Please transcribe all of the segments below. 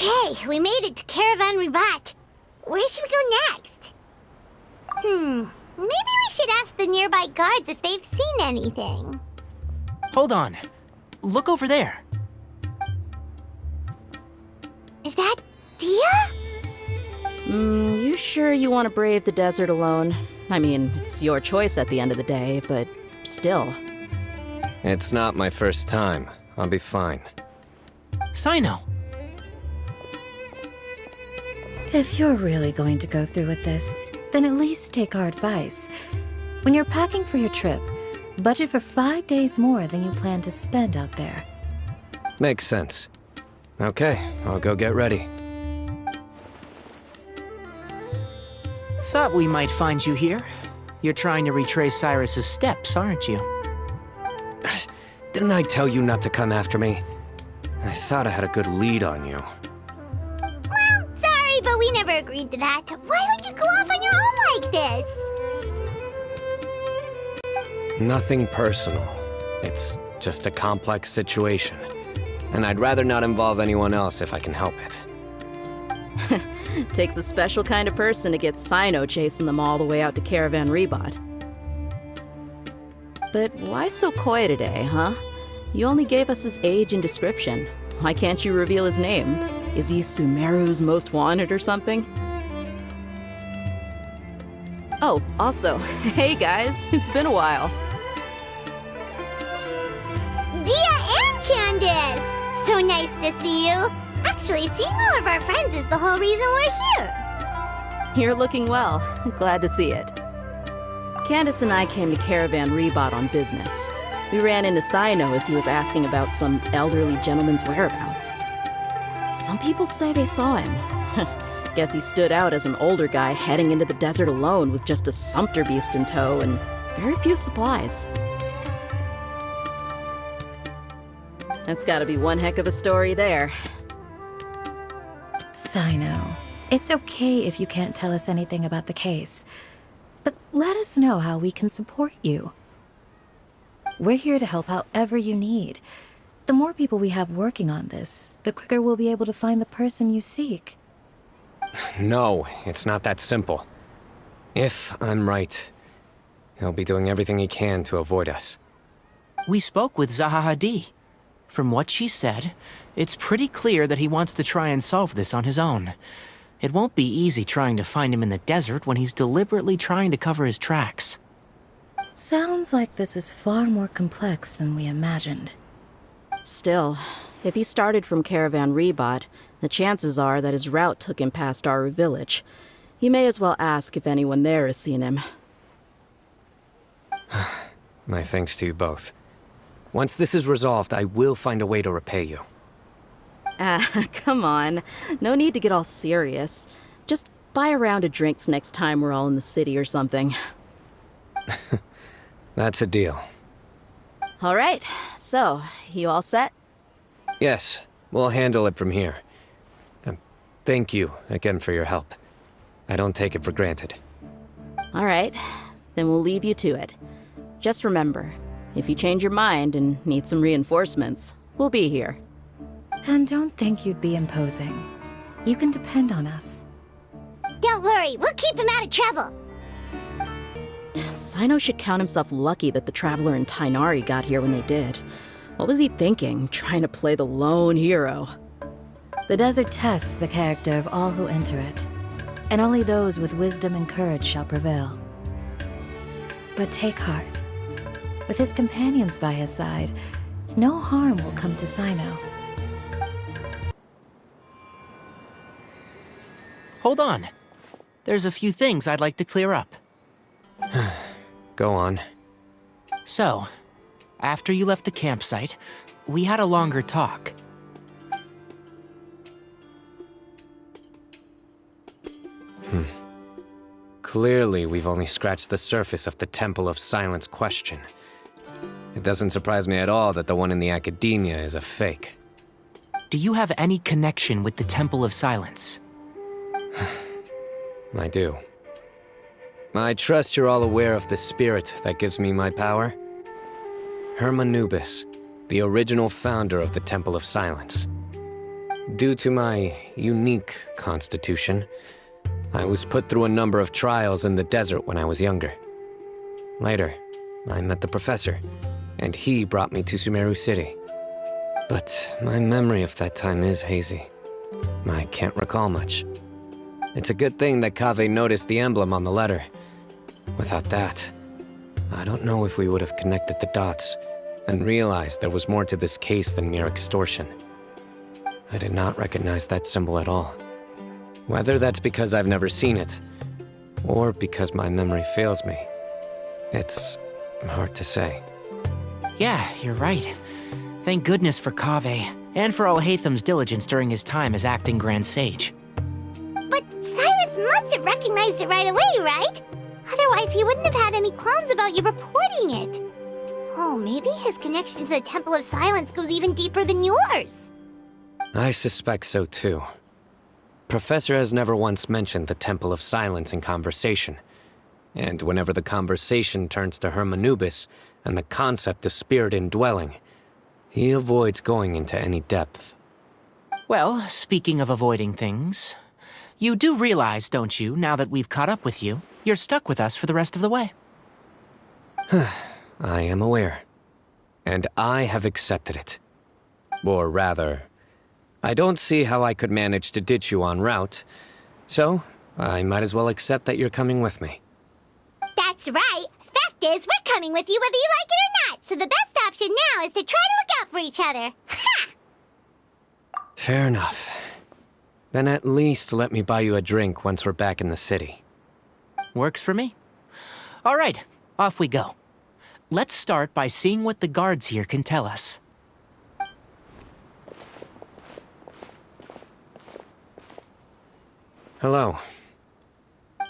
Okay, we made it to Caravan Ribat. Where should we go next? Maybe we should ask the nearby guards if they've seen anything. Hold on. Look over there. Is that Dia? You sure you want to brave the desert alone? I mean, it's your choice at the end of the day, but still. It's not my first time. I'll be fine. Cyno. If you're really going to go through with this, then at least take our advice. When you're packing for your trip, budget for 5 days more than you plan to spend out there. Makes sense. Okay, I'll go get ready. Thought we might find you here. You're trying to retrace Cyrus's steps, aren't you? Didn't I tell you not to come after me? I thought I had a good lead on you. Well, sorry, but we never agreed to that. Why would you go off on your own like this? Nothing personal. It's just a complex situation. And I'd rather not involve anyone else if I can help it. Takes a special kind of person to get Cyno chasing them all the way out to Caravan Ribat. But why so coy today, huh? You only gave us his age and description. Why can't you reveal his name? Is he Sumeru's most wanted or something? Oh, also, hey guys, it's been a while. Dia and Candace! So nice to see you. Actually, seeing all of our friends is the whole reason we're here. You're looking well. Glad to see it. Candace and I came to Caravan Ribat on business. We ran into Cyno as he was asking about some elderly gentleman's whereabouts. Some people say they saw him. Guess he stood out as an older guy heading into the desert alone with just a sumpter beast in tow and very few supplies. That's gotta be one heck of a story there. Cyno, it's okay if you can't tell us anything about the case, but let us know how we can support you. We're here to help however you need. The more people we have working on this, the quicker we'll be able to find the person you seek. No, it's not that simple. If I'm right, he'll be doing everything he can to avoid us. We spoke with Zaha Hadid. From what she said, it's pretty clear that he wants to try and solve this on his own. It won't be easy trying to find him in the desert when he's deliberately trying to cover his tracks. Sounds like this is far more complex than we imagined. Still, if he started from Caravan Ribat, the chances are that his route took him past our village. You may as well ask if anyone there has seen him. My thanks to you both. Once this is resolved, I will find a way to repay you. Come on. No need to get all serious. Just buy a round of drinks next time we're all in the city or something. That's a deal. All right, so, you all set? Yes, we'll handle it from here. Thank you again for your help. I don't take it for granted. All right, then we'll leave you to it. Just remember, if you change your mind and need some reinforcements, we'll be here. And don't think you'd be imposing. You can depend on us. Don't worry, we'll keep him out of trouble. Cyno should count himself lucky that the Traveler and Tighnari got here when they did. What was he thinking, trying to play the lone hero? The desert tests the character of all who enter it, and only those with wisdom and courage shall prevail. But take heart. With his companions by his side, no harm will come to Cyno. Hold on. There's a few things I'd like to clear up. Go on. So, after you left the campsite, we had a longer talk. Clearly, we've only scratched the surface of the Temple of Silence question. It doesn't surprise me at all that the one in the academia is a fake. Do you have any connection with the Temple of Silence? I do. I trust you're all aware of the spirit that gives me my power. Hermanubis, the original founder of the Temple of Silence. Due to my unique constitution, I was put through a number of trials in the desert when I was younger. Later, I met the professor, and he brought me to Sumeru City. But my memory of that time is hazy. I can't recall much. It's a good thing that Kaveh noticed the emblem on the letter. Without that, I don't know if we would have connected the dots and realized there was more to this case than mere extortion. I did not recognize that symbol at all. Whether that's because I've never seen it, or because my memory fails me, it's hard to say. Yeah, you're right. Thank goodness for Kaveh, and for Alhaitham's diligence during his time as acting Grand Sage. But Cyrus must have recognized it right away, right? Otherwise, he wouldn't have had any qualms about you reporting it. Oh, maybe his connection to the Temple of Silence goes even deeper than yours. I suspect so too. Professor has never once mentioned the Temple of Silence in conversation. And whenever the conversation turns to Hermanubis and the concept of spirit indwelling, he avoids going into any depth. Well, speaking of avoiding things, you do realize, don't you, now that we've caught up with you, you're stuck with us for the rest of the way? I am aware. And I have accepted it. Or rather, I don't see how I could manage to ditch you en route, so I might as well accept that you're coming with me. That's right. Fact is, we're coming with you whether you like it or not, so the best option now is to try to look out for each other. Ha! Fair enough. Then at least let me buy you a drink once we're back in the city. Works for me. All right, off we go. Let's start by seeing what the guards here can tell us. Hello.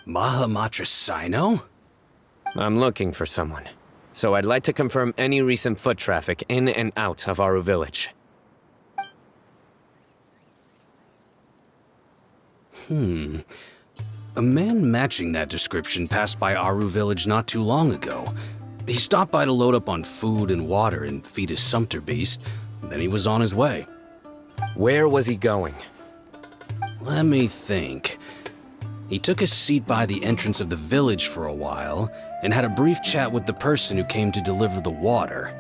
Mahamatra Cyno? I'm looking for someone, so I'd like to confirm any recent foot traffic in and out of Aru Village. A man matching that description passed by Aru Village not too long ago. He stopped by to load up on food and water and feed his sumpter beast, then he was on his way. Where was he going? Let me think. He took a seat by the entrance of the village for a while, and had a brief chat with the person who came to deliver the water.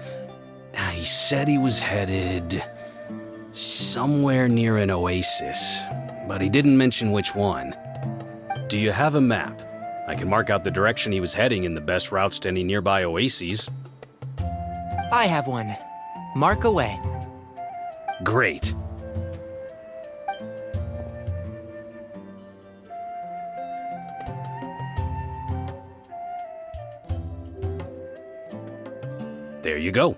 He said he was headed somewhere near an oasis, but he didn't mention which one. Do you have a map? I can mark out the direction he was heading and the best routes to any nearby oases. I have one. Mark away. Great. There you go.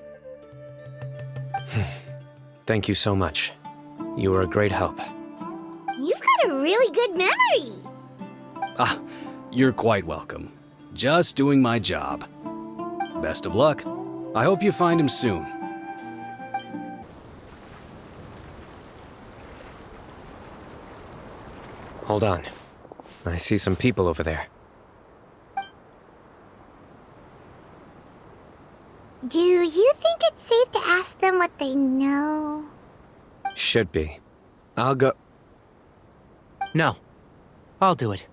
Thank you so much. You were a great help. You've got a really good memory. Ah, you're quite welcome. Just doing my job. Best of luck. I hope you find him soon. Hold on. I see some people over there. Do you think it's safe to ask them what they know? Should be. I'll go. No, I'll do it.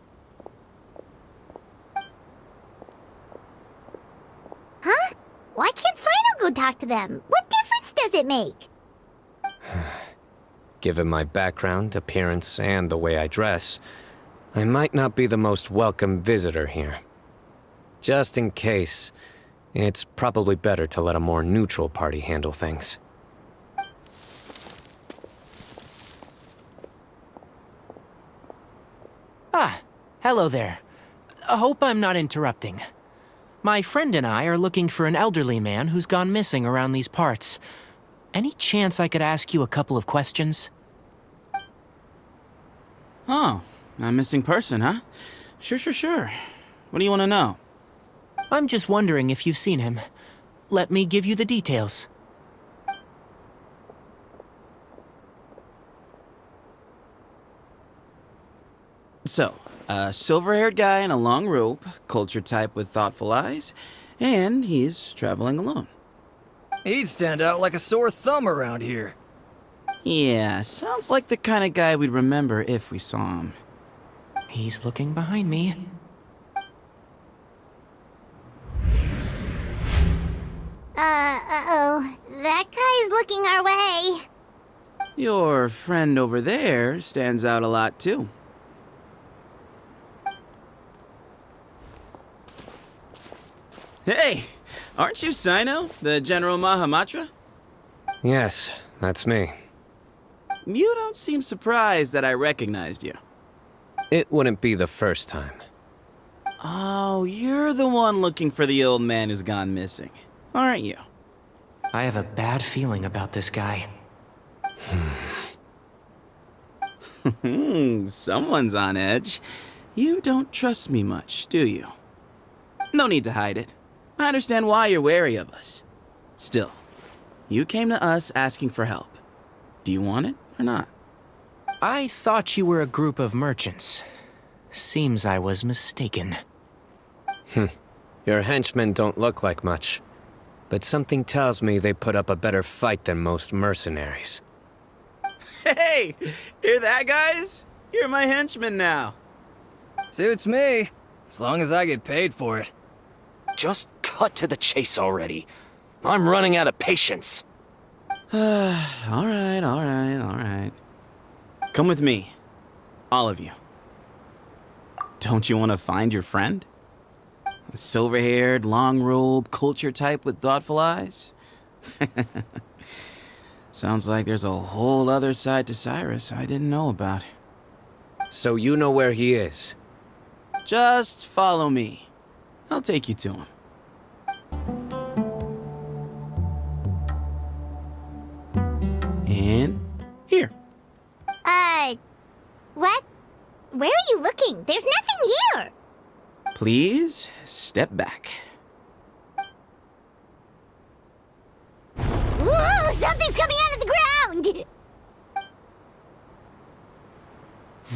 Huh? Why can't Cyno go talk to them? What difference does it make? Given my background, appearance, and the way I dress, I might not be the most welcome visitor here. Just in case, it's probably better to let a more neutral party handle things. Ah, hello there. I hope I'm not interrupting. My friend and I are looking for an elderly man who's gone missing around these parts. Any chance I could ask you a couple of questions? Oh, a missing person, huh? Sure. What do you want to know? I'm just wondering if you've seen him. Let me give you the details. So, a silver-haired guy in a long robe, culture type with thoughtful eyes, and he's traveling alone. He'd stand out like a sore thumb around here. Yeah, sounds like the kind of guy we'd remember if we saw him. He's looking behind me. Uh-oh. That guy's looking our way. Your friend over there stands out a lot, too. Hey! Aren't you Cyno, the General Mahamatra? Yes, that's me. You don't seem surprised that I recognized you. It wouldn't be the first time. Oh, you're the one looking for the old man who's gone missing, aren't you? I have a bad feeling about this guy. Someone's on edge. You don't trust me much, do you? No need to hide it. I understand why you're wary of us. Still, you came to us asking for help. Do you want it or not? I thought you were a group of merchants. Seems I was mistaken. Your henchmen don't look like much, but something tells me they put up a better fight than most mercenaries. Hey! Hear that, guys? You're my henchmen now. Suits me, as long as I get paid for it. Just cut to the chase already. I'm running out of patience. Alright. Come with me. All of you. Don't you want to find your friend? A silver-haired, long-robed, culture type with thoughtful eyes? Sounds like there's a whole other side to Cyrus I didn't know about. So you know where he is? Just follow me. I'll take you to him. And here. What? Where are you looking? There's nothing here. Please step back. Whoa, something's coming out of the ground!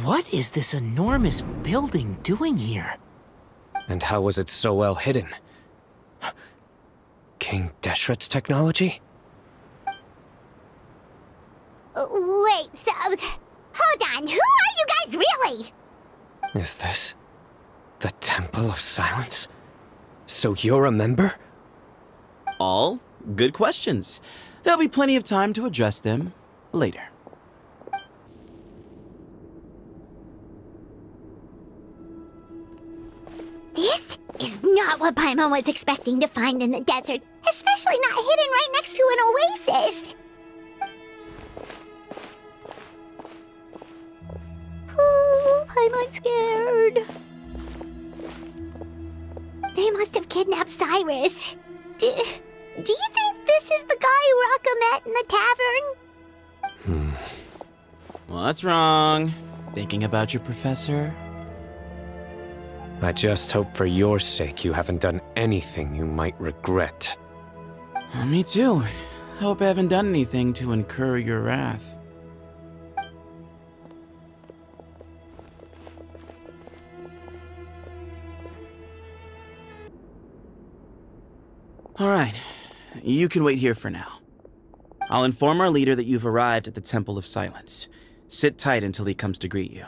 What is this enormous building doing here? And how was it so well hidden? King Deshret's technology? Wait, so... Hold on, who are you guys really? Is this the Temple of Silence? So you're a member? All good questions. There'll be plenty of time to address them later. This is not what Paimon was expecting to find in the desert, especially not hidden right next to an oasis. Oh, Paimon's scared. They must have kidnapped Cyrus. Do you think this is the guy Raka met in the tavern? What's wrong? Thinking about your professor? I just hope for your sake you haven't done anything you might regret. Me too. Hope I haven't done anything to incur your wrath. Alright, you can wait here for now. I'll inform our leader that you've arrived at the Temple of Silence. Sit tight until he comes to greet you.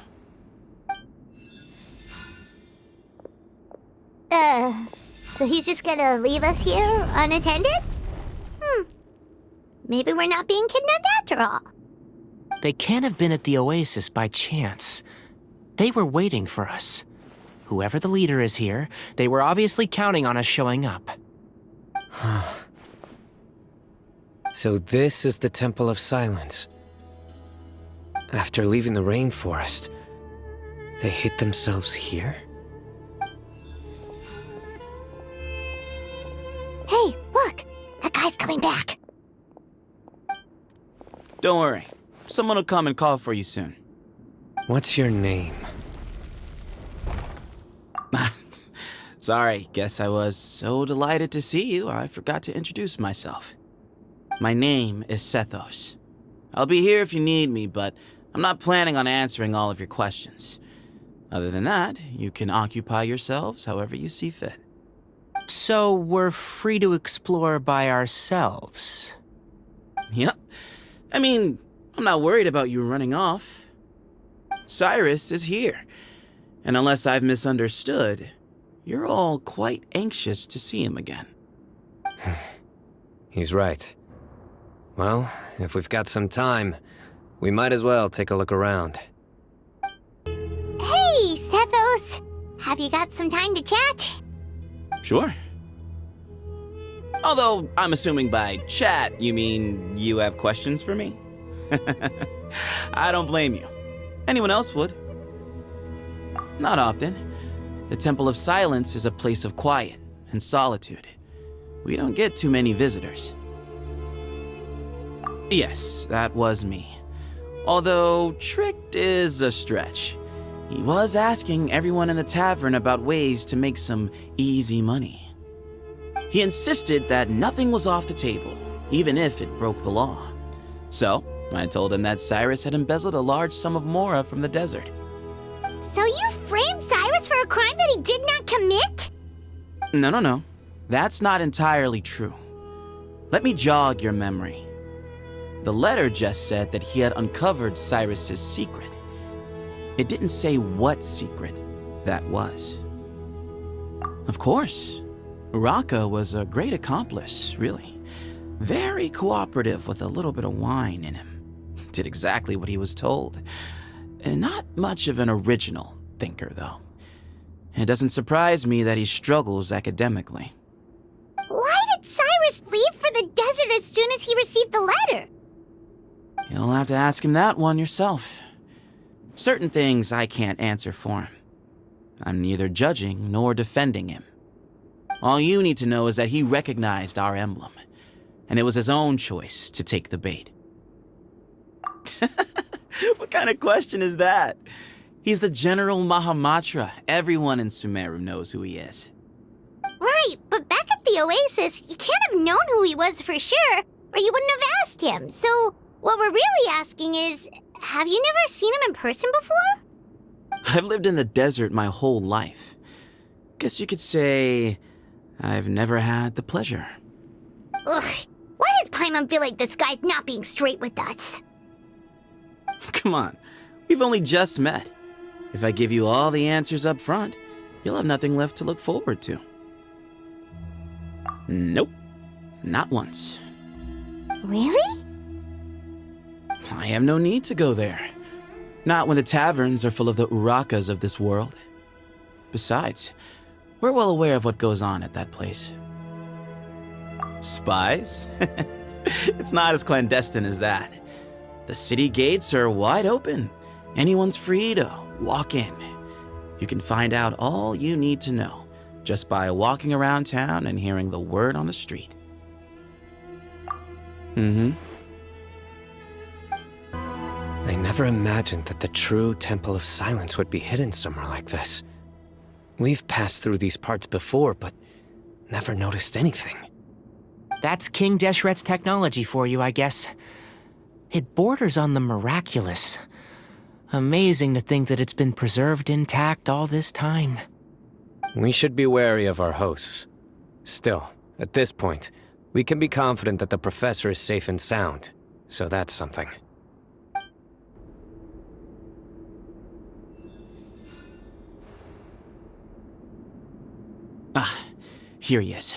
So he's just gonna leave us here unattended? Maybe we're not being kidnapped after all. They can't have been at the oasis by chance. They were waiting for us. Whoever the leader is here, they were obviously counting on us showing up. So this is the Temple of Silence. After leaving the rainforest, they hid themselves here? Hey, look! That guy's coming back. Don't worry. Someone will come and call for you soon. What's your name? Sorry, guess I was so delighted to see you, I forgot to introduce myself. My name is Sethos. I'll be here if you need me, but I'm not planning on answering all of your questions. Other than that, you can occupy yourselves however you see fit. So we're free to explore by ourselves. Yep. I mean, I'm not worried about you running off. Cyrus is here, and unless I've misunderstood, you're all quite anxious to see him again. He's right. Well, if we've got some time, we might as well take a look around. Hey, Sethos! Have you got some time to chat? Sure. Although, I'm assuming by chat, you mean you have questions for me? I don't blame you. Anyone else would. Not often. The Temple of Silence is a place of quiet and solitude. We don't get too many visitors. Yes, that was me. Although, tricked is a stretch. He was asking everyone in the tavern about ways to make some easy money. He insisted that nothing was off the table, even if it broke the law. So, I told him that Cyrus had embezzled a large sum of mora from the desert. So you framed Cyrus for a crime that he did not commit? No. That's not entirely true. Let me jog your memory. The letter just said that he had uncovered Cyrus's secret. It didn't say what secret that was. Of course, Uraka was a great accomplice, really. Very cooperative with a little bit of wine in him. Did exactly what he was told. And not much of an original thinker, though. It doesn't surprise me that he struggles academically. Why did Cyrus leave for the desert as soon as he received the letter? You'll have to ask him that one yourself. Certain things I can't answer for him. I'm neither judging nor defending him. All you need to know is that he recognized our emblem, and it was his own choice to take the bait. What kind of question is that? He's the General Mahamatra. Everyone in Sumeru knows who he is. Right, but back at the Oasis, you can't have known who he was for sure, or you wouldn't have asked him. So, what we're really asking is, have you never seen him in person before? I've lived in the desert my whole life. Guess you could say I've never had the pleasure. Ugh, why does Paimon feel like this guy's not being straight with us? Come on, we've only just met. If I give you all the answers up front, you'll have nothing left to look forward to. Nope, not once. Really? I have no need to go there. Not when the taverns are full of the Urakas of this world. Besides, we're well aware of what goes on at that place. Spies? It's not as clandestine as that. The city gates are wide open. Anyone's free to walk in. You can find out all you need to know just by walking around town and hearing the word on the street. I never imagined that the true Temple of Silence would be hidden somewhere like this. We've passed through these parts before, but never noticed anything. That's King Deshret's technology for you, I guess. It borders on the miraculous. Amazing to think that it's been preserved intact all this time. We should be wary of our hosts. Still, at this point, we can be confident that the professor is safe and sound, so that's something. Ah, here he is.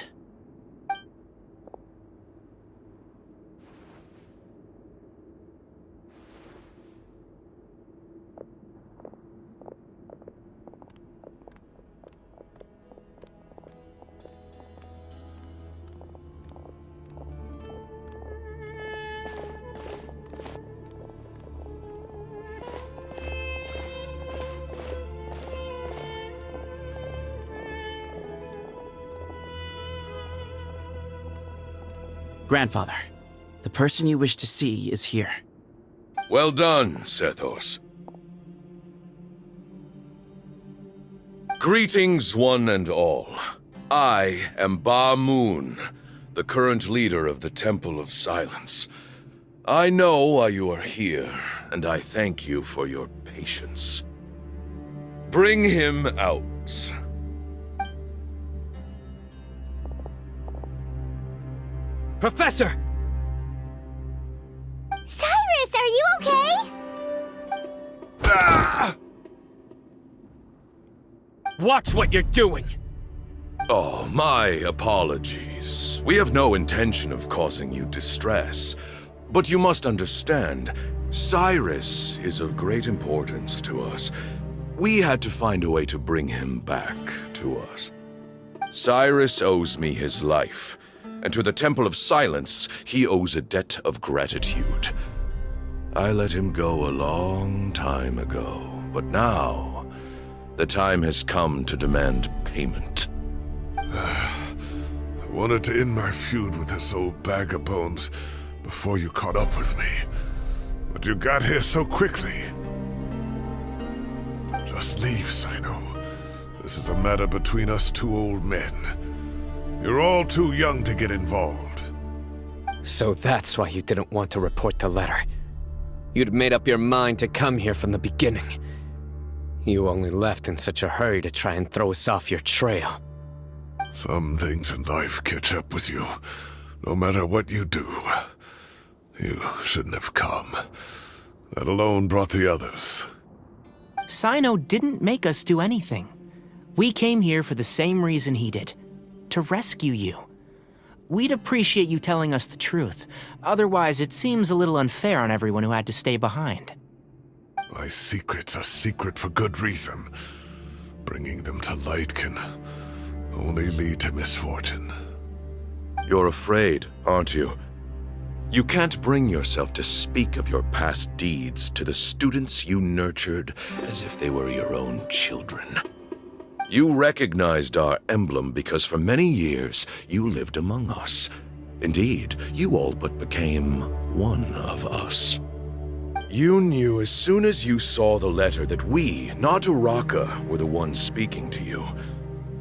Grandfather, the person you wish to see is here. Well done, Sethos. Greetings, one and all. I am Ba Moon, the current leader of the Temple of Silence. I know why you are here, and I thank you for your patience. Bring him out. Professor! Cyrus, are you okay? Watch what you're doing! Oh, my apologies. We have no intention of causing you distress. But you must understand, Cyrus is of great importance to us. We had to find a way to bring him back to us. Cyrus owes me his life, and to the Temple of Silence, he owes a debt of gratitude. I let him go a long time ago, but now the time has come to demand payment. I wanted to end my feud with this old bag of bones before you caught up with me, but you got here so quickly. Just leave, Cyno. This is a matter between us two old men. You're all too young to get involved. So that's why you didn't want to report the letter. You'd made up your mind to come here from the beginning. You only left in such a hurry to try and throw us off your trail. Some things in life catch up with you, no matter what you do. You shouldn't have come. That alone brought the others. Cyno didn't make us do anything. We came here for the same reason he did. To rescue you. We'd appreciate you telling us the truth. Otherwise, it seems a little unfair on everyone who had to stay behind. My secrets are secret for good reason. Bringing them to light can only lead to misfortune. You're afraid, aren't you? You can't bring yourself to speak of your past deeds to the students you nurtured as if they were your own children. You recognized our emblem because for many years you lived among us. Indeed, you all but became one of us. You knew as soon as you saw the letter that we, not Uraka, were the ones speaking to you.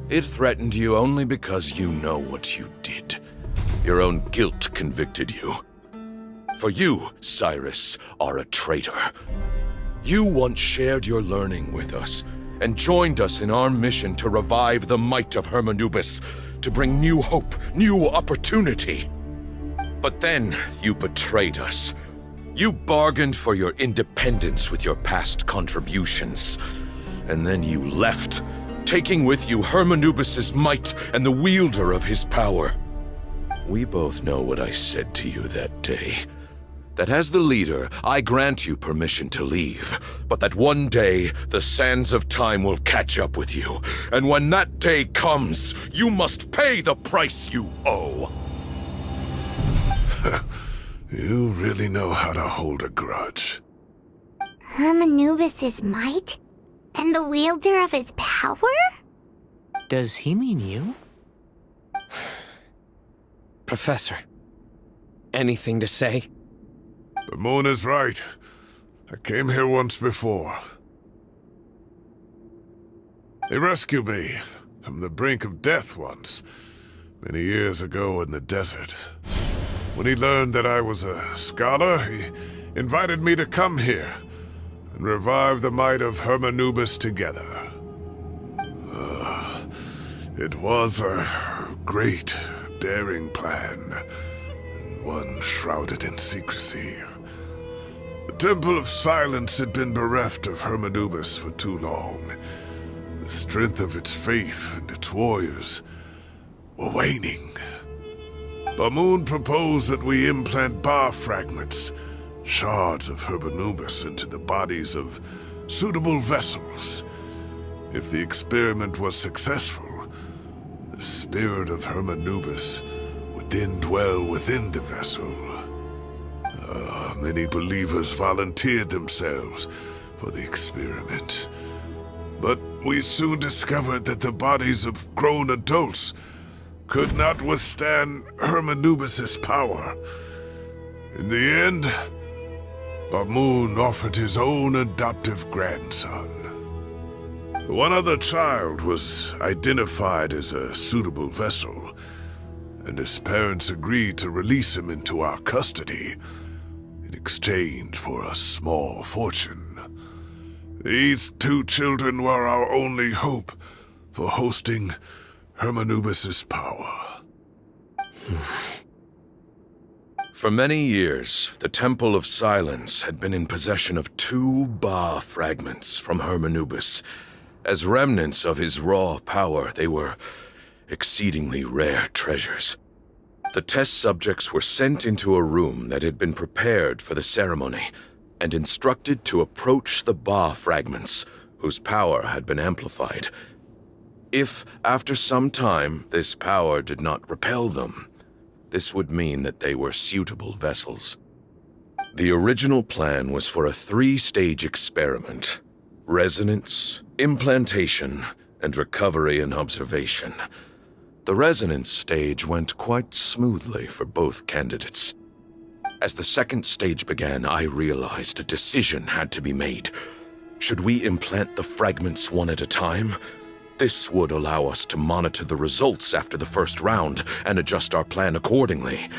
It threatened you only because you know what you did. Your own guilt convicted you. For you, Cyrus, are a traitor. You once shared your learning with us, and joined us in our mission to revive the might of Hermanubis, to bring new hope, new opportunity. But then you betrayed us. You bargained for your independence with your past contributions. And then you left, taking with you Hermanubis' might and the wielder of his power. We both know what I said to you that day. That as the leader, I grant you permission to leave, but that one day, the sands of time will catch up with you. And when that day comes, you must pay the price you owe. You really know how to hold a grudge. Hermanubis' might? And the wielder of his power? Does he mean you? Professor, anything to say? The moon is right. I came here once before. He rescued me from the brink of death once, many years ago in the desert. When he learned that I was a scholar, he invited me to come here and revive the might of Hermanubis together. It was a great, daring plan, and one shrouded in secrecy. The Temple of Silence had been bereft of Hermanubis for too long. The strength of its faith and its warriors were waning. Bamoon proposed that we implant bar fragments, shards of Hermanubis, into the bodies of suitable vessels. If the experiment was successful, the spirit of Hermanubis would then dwell within the vessel. Many believers volunteered themselves for the experiment. But we soon discovered that the bodies of grown adults could not withstand Hermanubis' power. In the end, Bamoon offered his own adoptive grandson. One other child was identified as a suitable vessel, and his parents agreed to release him into our custody in exchange for a small fortune. These two children were our only hope for hosting Hermanubis' power. For many years, the Temple of Silence had been in possession of 2 Ba fragments from Hermanubis. As remnants of his raw power, they were exceedingly rare treasures. The test subjects were sent into a room that had been prepared for the ceremony and instructed to approach the Ba fragments, whose power had been amplified. If, after some time, this power did not repel them, this would mean that they were suitable vessels. The original plan was for a 3-stage experiment: resonance, implantation, and recovery and observation. The resonance stage went quite smoothly for both candidates. As the 2nd stage began, I realized a decision had to be made. Should we implant the fragments one at a time? This would allow us to monitor the results after the first round and adjust our plan accordingly.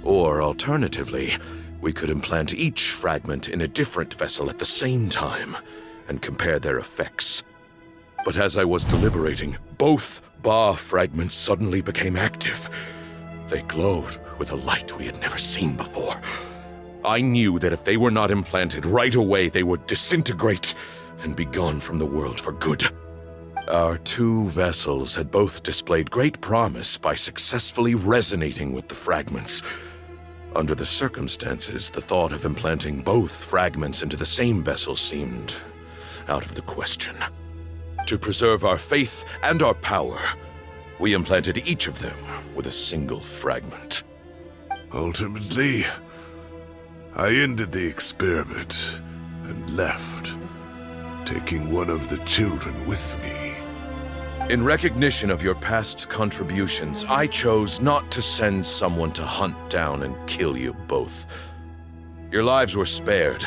Or alternatively, we could implant each fragment in a different vessel at the same time and compare their effects. But as I was deliberating, both Ba fragments suddenly became active. They glowed with a light we had never seen before. I knew that if they were not implanted right away, they would disintegrate and be gone from the world for good. Our 2 vessels had both displayed great promise by successfully resonating with the fragments. Under the circumstances, the thought of implanting both fragments into the same vessel seemed out of the question. To preserve our faith and our power, we implanted each of them with a single fragment. Ultimately, I ended the experiment and left, taking one of the children with me. In recognition of your past contributions, I chose not to send someone to hunt down and kill you both. Your lives were spared,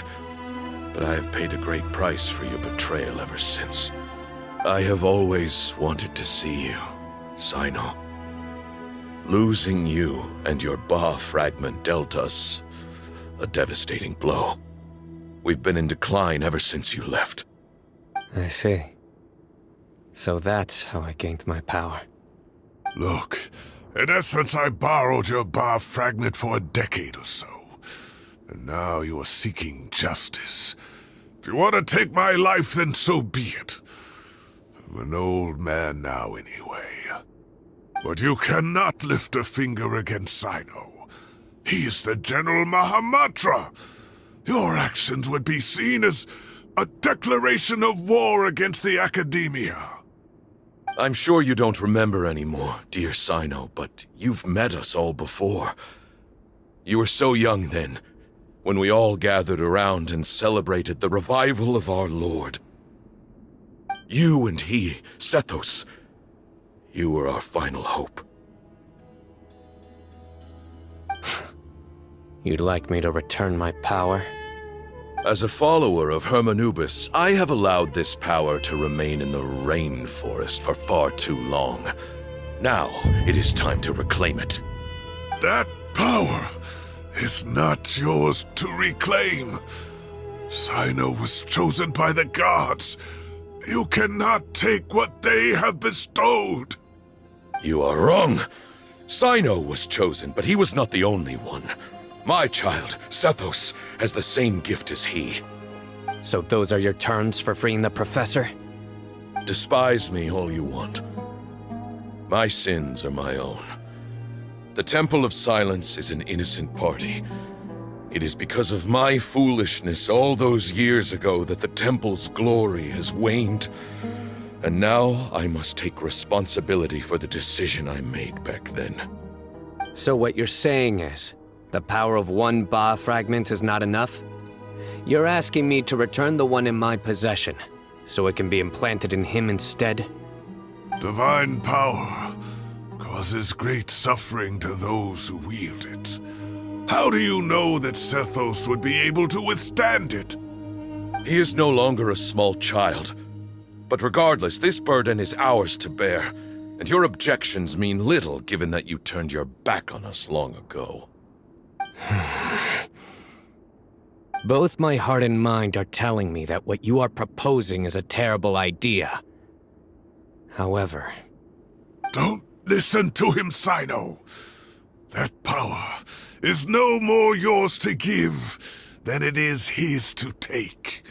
but I have paid a great price for your betrayal ever since. I have always wanted to see you, Cyno. Losing you and your Ba fragment dealt us a devastating blow. We've been in decline ever since you left. I see. So that's how I gained my power. Look, in essence, I borrowed your Ba fragment for a decade or so. And now you are seeking justice. If you want to take my life, then so be it. I'm an old man now anyway. But you cannot lift a finger against Cyno. He is the General Mahamatra. Your actions would be seen as a declaration of war against the Academia. I'm sure you don't remember anymore, dear Cyno, but you've met us all before. You were so young then, when we all gathered around and celebrated the revival of our Lord. You and he, Sethos, you were our final hope. You'd like me to return my power? As a follower of Hermanubis, I have allowed this power to remain in the rainforest for far too long. Now, it is time to reclaim it. That power is not yours to reclaim. Cyno was chosen by the gods. You cannot take what they have bestowed. You are wrong. Cyno was chosen, but he was not the only one. My child, Sethos, has the same gift as he. So those are your terms for freeing the professor? Despise me all you want. My sins are my own. The Temple of Silence is an innocent party. It is because of my foolishness all those years ago that the Temple's glory has waned. And now I must take responsibility for the decision I made back then. So what you're saying is, the power of one Ba fragment is not enough? You're asking me to return the one in my possession, so it can be implanted in him instead? Divine power causes great suffering to those who wield it. How do you know that Sethos would be able to withstand it? He is no longer a small child. But regardless, this burden is ours to bear, and your objections mean little given that you turned your back on us long ago. Both my heart and mind are telling me that what you are proposing is a terrible idea. However... Don't listen to him, Cyno. That power is no more yours to give than it is his to take.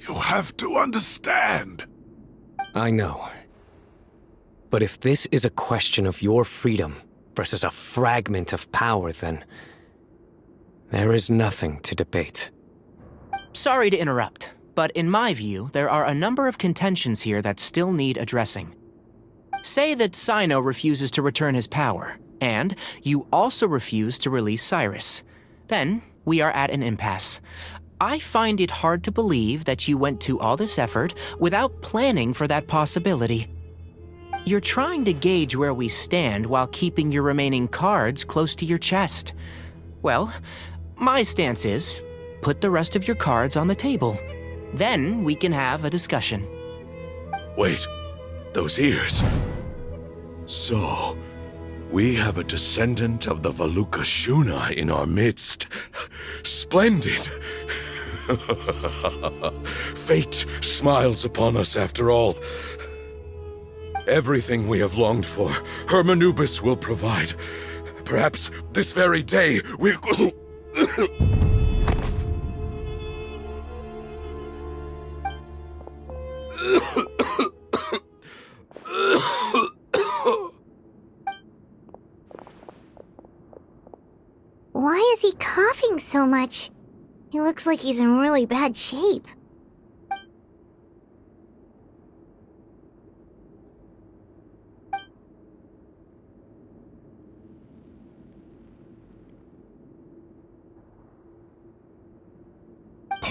You have to understand. I know. But if this is a question of your freedom versus a fragment of power, then there is nothing to debate. Sorry to interrupt, but in my view, there are a number of contentions here that still need addressing. Say that Cyno refuses to return his power, and you also refuse to release Cyrus. Then, we are at an impasse. I find it hard to believe that you went to all this effort without planning for that possibility. You're trying to gauge where we stand while keeping your remaining cards close to your chest. Well, my stance is, put the rest of your cards on the table. Then we can have a discussion. Wait, those ears. So, we have a descendant of the Valukashuna in our midst. Splendid! Fate smiles upon us after all. Everything we have longed for, Hermanubis will provide. Perhaps this very day we'll... Why is he coughing so much? He looks like he's in really bad shape.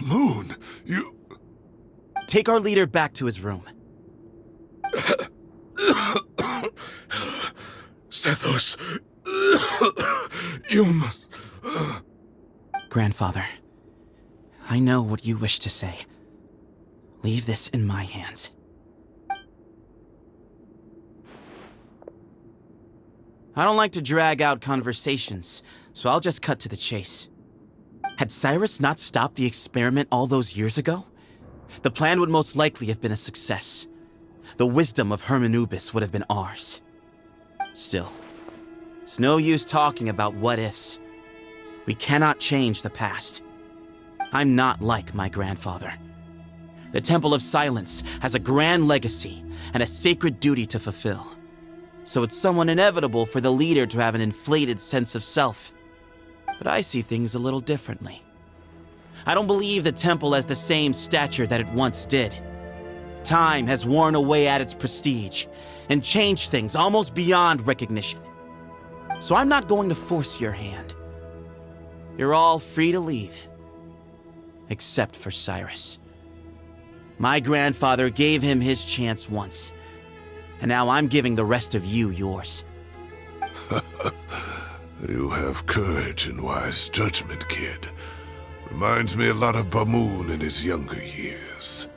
Moon, you... Take our leader back to his room. Sethos, you must... Grandfather, I know what you wish to say. Leave this in my hands. I don't like to drag out conversations, so I'll just cut to the chase. Had Cyrus not stopped the experiment all those years ago, the plan would most likely have been a success. The wisdom of Hermanubis would have been ours. Still, it's no use talking about what-ifs. We cannot change the past. I'm not like my grandfather. The Temple of Silence has a grand legacy and a sacred duty to fulfill. So it's somewhat inevitable for the leader to have an inflated sense of self. But I see things a little differently. I don't believe the temple has the same stature that it once did. Time has worn away at its prestige and changed things almost beyond recognition. So I'm not going to force your hand. You're all free to leave. Except for Cyrus. My grandfather gave him his chance once, and now I'm giving the rest of you yours. You have courage and wise judgment, kid. Reminds me a lot of Bamoon in his younger years.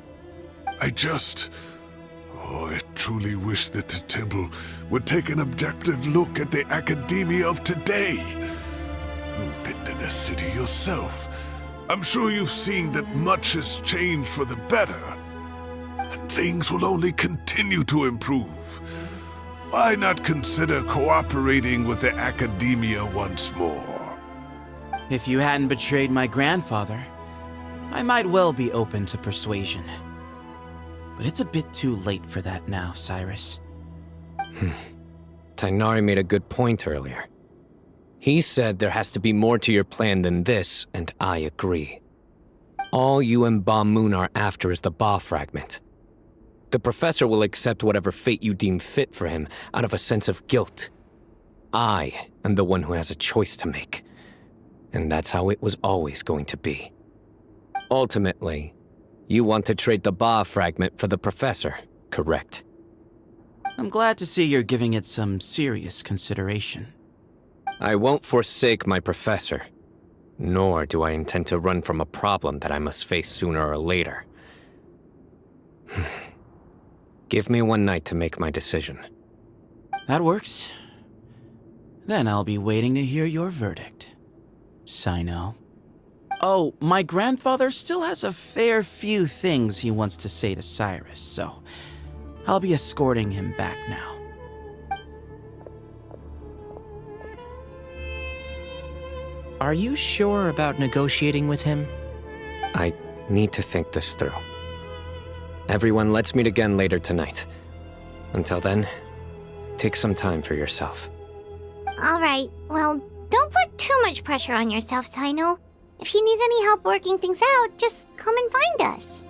I truly wish that the temple would take an objective look at the academia of today. You've been to the city yourself. I'm sure you've seen that much has changed for the better. And things will only continue to improve. Why not consider cooperating with the academia once more? If you hadn't betrayed my grandfather, I might well be open to persuasion. But it's a bit too late for that now, Cyrus. Tighnari made a good point earlier. He said there has to be more to your plan than this, and I agree. All you and Ba-Moon are after is the Ba fragment. The professor will accept whatever fate you deem fit for him out of a sense of guilt. I am the one who has a choice to make. And that's how it was always going to be. Ultimately, you want to trade the Ba fragment for the professor, correct? I'm glad to see you're giving it some serious consideration. I won't forsake my professor, nor do I intend to run from a problem that I must face sooner or later. Give me one night to make my decision. That works. Then I'll be waiting to hear your verdict, Cyno. Oh, my grandfather still has a fair few things he wants to say to Cyrus, so I'll be escorting him back now. Are you sure about negotiating with him? I need to think this through. Everyone, let's meet again later tonight. Until then, take some time for yourself. Alright, well, don't put too much pressure on yourself, Cyno. If you need any help working things out, just come and find us.